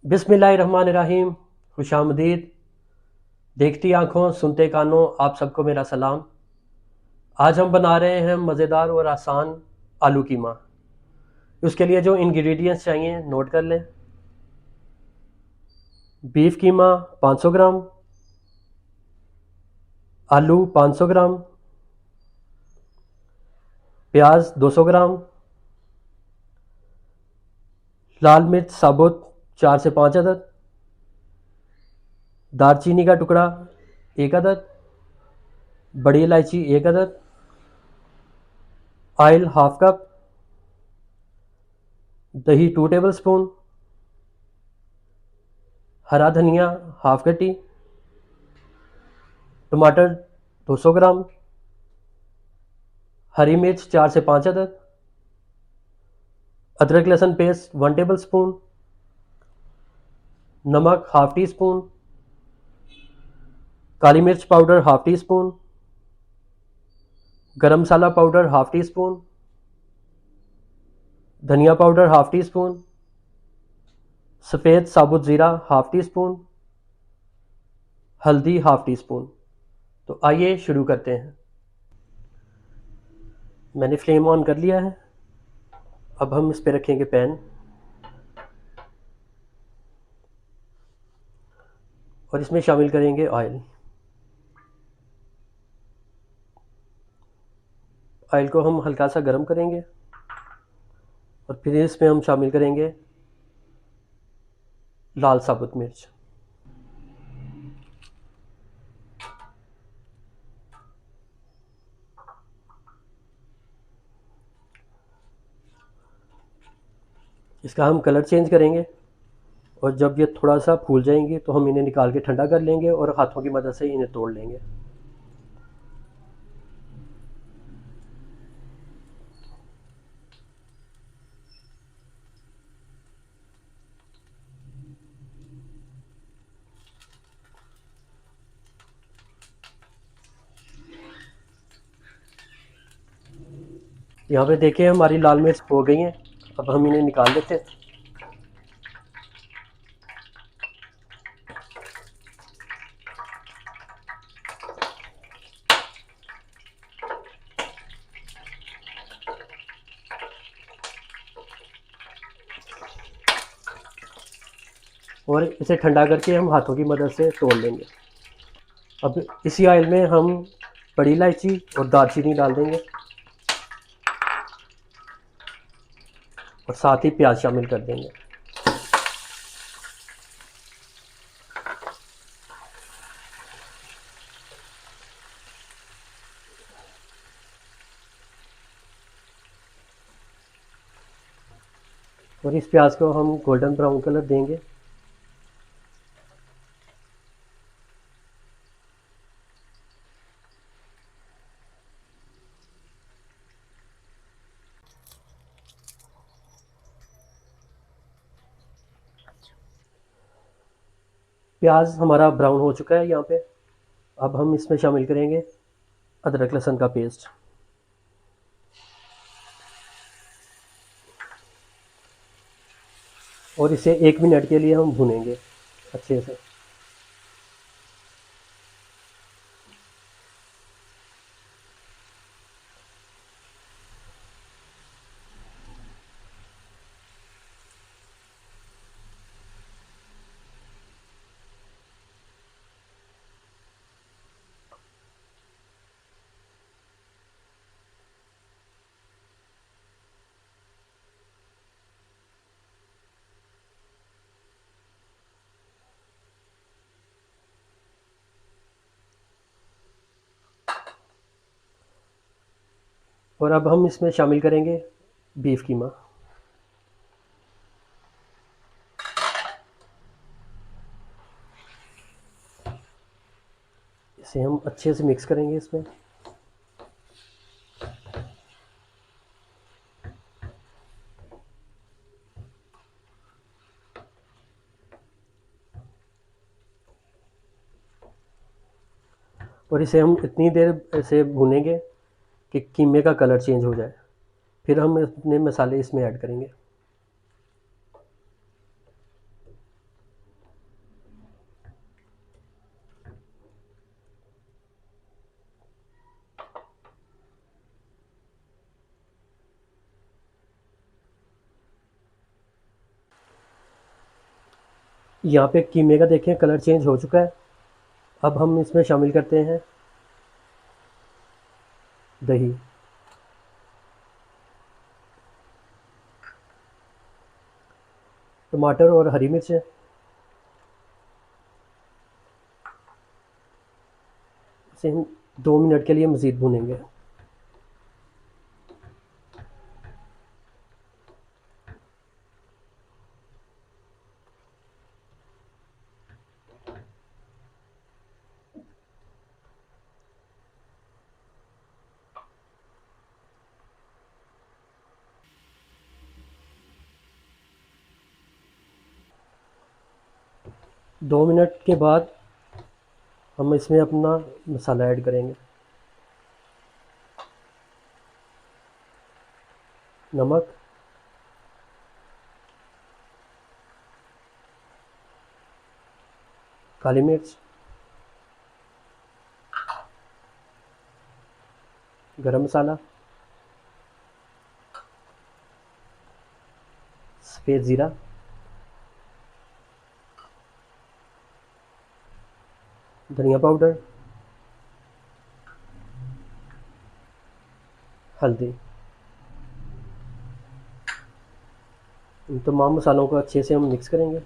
बिस्मिल्लाहिर्रहमानिर्रहीम। खुशामदीद। देखती आंखों सुनते कानों आप सबको मेरा सलाम। आज हम बना रहे हैं मज़ेदार और आसान आलू कीमा। उसके लिए जो इंग्रेडिएंट्स चाहिए नोट कर लें। बीफ कीमा 500 ग्राम, आलू 500 ग्राम, प्याज 200 ग्राम, लाल मिर्च साबुत 4 से 5 अदद, दालचीनी का टुकड़ा 1 अदद, बड़ी इलायची 1 अदद, ऑयल हाफ कप, दही 2 टेबल स्पून, हरा धनिया हाफ कटी, टमाटर 200 ग्राम, हरी मिर्च 4 से 5 अदद, अदरक लहसुन पेस्ट 1 टेबल स्पून, नमक हाफ टी स्पून, काली मिर्च पाउडर हाफ टी स्पून, गरम मसाला पाउडर हाफ टी स्पून, धनिया पाउडर हाफ टी स्पून, सफ़ेद साबुत ज़ीरा हाफ टी स्पून, हल्दी हाफ टी स्पून। तो आइए शुरू करते हैं। मैंने फ्लेम ऑन कर लिया है। अब हम इस पर रखेंगे पैन और इसमें शामिल करेंगे ऑयल। ऑयल को हम हल्का सा गर्म करेंगे और फिर इसमें हम शामिल करेंगे लाल साबुत मिर्च। इसका हम कलर चेंज करेंगे और जब ये थोड़ा सा फूल जाएंगे तो हम इन्हें निकाल के ठंडा कर लेंगे और हाथों की मदद से इन्हें तोड़ लेंगे। यहाँ पे देखिए हमारी लाल मिर्च हो गई हैं। अब हम इन्हें निकाल लेते हैं। और इसे ठंडा करके हम हाथों की मदद से तोड़ लेंगे। अब इसी ऑयल में हम बड़ी इलायची और दालचीनी डाल देंगे और साथ ही प्याज शामिल कर देंगे। और इस प्याज को हम गोल्डन ब्राउन कलर देंगे। प्याज हमारा ब्राउन हो चुका है यहाँ पे। अब हम इसमें शामिल करेंगे अदरक लहसुन का पेस्ट। और इसे 1 मिनट के लिए हम भूनेंगे अच्छे से। और अब हम इसमें शामिल करेंगे बीफ कीमा। इसे हम अच्छे से मिक्स करेंगे इसमें। और इसे हम इतनी देर ऐसे भूनेंगे कि कीमे का कलर चेंज हो जाए। फिर हम अपने मसाले इसमें ऐड करेंगे। यहाँ पे कीमे का देखें कलर चेंज हो चुका है। अब हम इसमें शामिल करते हैं दही। टमाटर और हरी मिर्च है, इसे हम 2 मिनट के लिए मज़ीद भूनेंगे। दो मिनट के बाद हम इसमें अपना मसाला ऐड करेंगे। नमक, काली मिर्च, गरम मसाला, सफ़ेद ज़ीरा, धनिया पाउडर, हल्दी। इन तमाम मसालों को अच्छे से हम मिक्स करेंगे।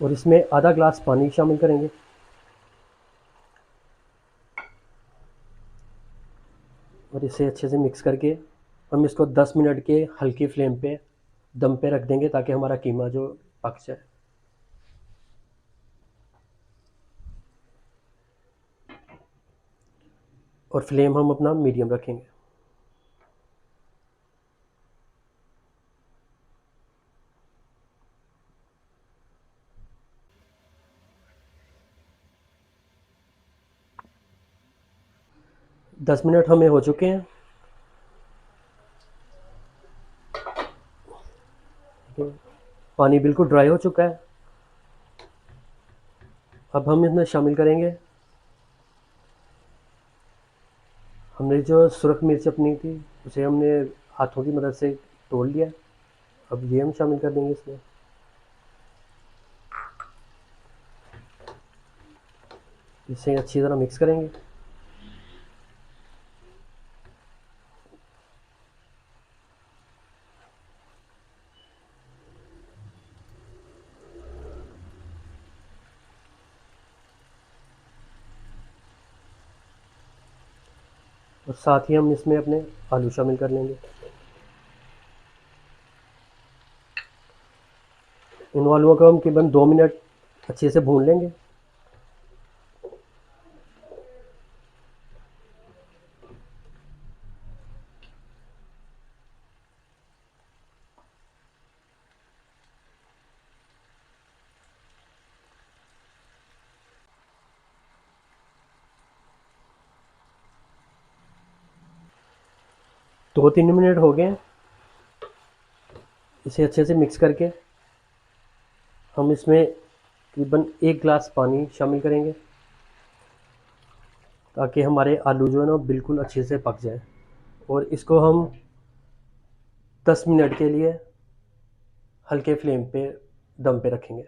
और इसमें आधा ग्लास पानी शामिल करेंगे। और इसे अच्छे से मिक्स करके हम इसको 10 मिनट के हल्की फ्लेम पे दम पे रख देंगे ताकि हमारा कीमा जो पक जाए। और फ्लेम हम अपना मीडियम रखेंगे। दस मिनट हमें हो चुके हैं। पानी बिल्कुल ड्राई हो चुका है। अब हम इसमें शामिल करेंगे हमने जो सुरख मिर्च अपनी थी, उसे हमने हाथों की मदद से तोड़ लिया। अब ये हम शामिल कर देंगे इसमें। इसे अच्छी तरह मिक्स करेंगे। और साथ ही हम इसमें अपने आलू शामिल कर लेंगे। इन आलूओं को हम करीबन 2 मिनट अच्छे से भून लेंगे। दो तीन मिनट हो गए। इसे अच्छे से मिक्स करके हम इसमें तकरीबन 1 गिलास पानी शामिल करेंगे ताकि हमारे आलू जो है ना बिल्कुल अच्छे से पक जाए। और इसको हम 10 मिनट के लिए हल्के फ्लेम पे दम पे रखेंगे।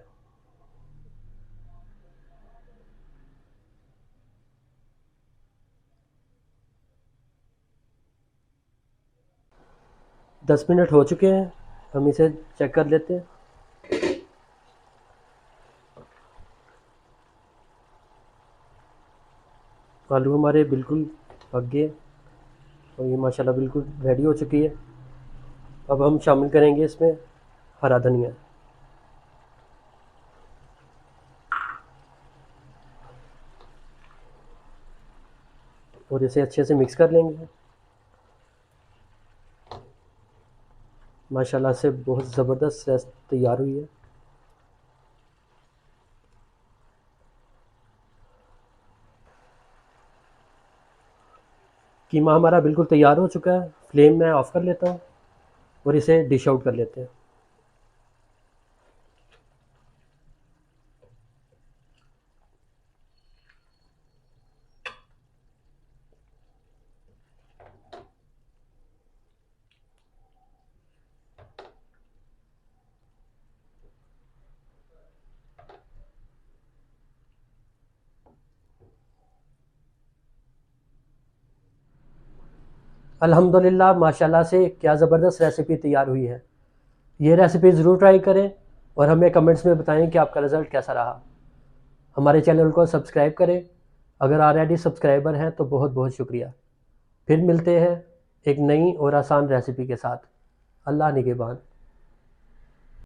10 मिनट हो चुके हैं। हम इसे चेक कर लेते हैं। आलू हमारे बिल्कुल पक गए और ये माशाल्लाह बिल्कुल रेडी हो चुकी है। अब हम शामिल करेंगे इसमें हरा धनिया। और इसे अच्छे से मिक्स कर लेंगे। माशाल्लाह से बहुत ज़बरदस्त रेस तैयार हुई है। कीमा हमारा बिल्कुल तैयार हो चुका है। फ्लेम मैं ऑफ़ कर लेता हूँ और इसे डिश आउट कर लेते हैं। अल्हम्दुलिल्लाह माशाल्लाह से क्या ज़बरदस्त रेसिपी तैयार हुई है। ये रेसिपी ज़रूर ट्राई करें और हमें कमेंट्स में बताएं कि आपका रिज़ल्ट कैसा रहा। हमारे चैनल को सब्सक्राइब करें, अगर ऑलरेडी सब्सक्राइबर हैं तो बहुत बहुत शुक्रिया। फिर मिलते हैं एक नई और आसान रेसिपी के साथ। अल्लाह निगहबान।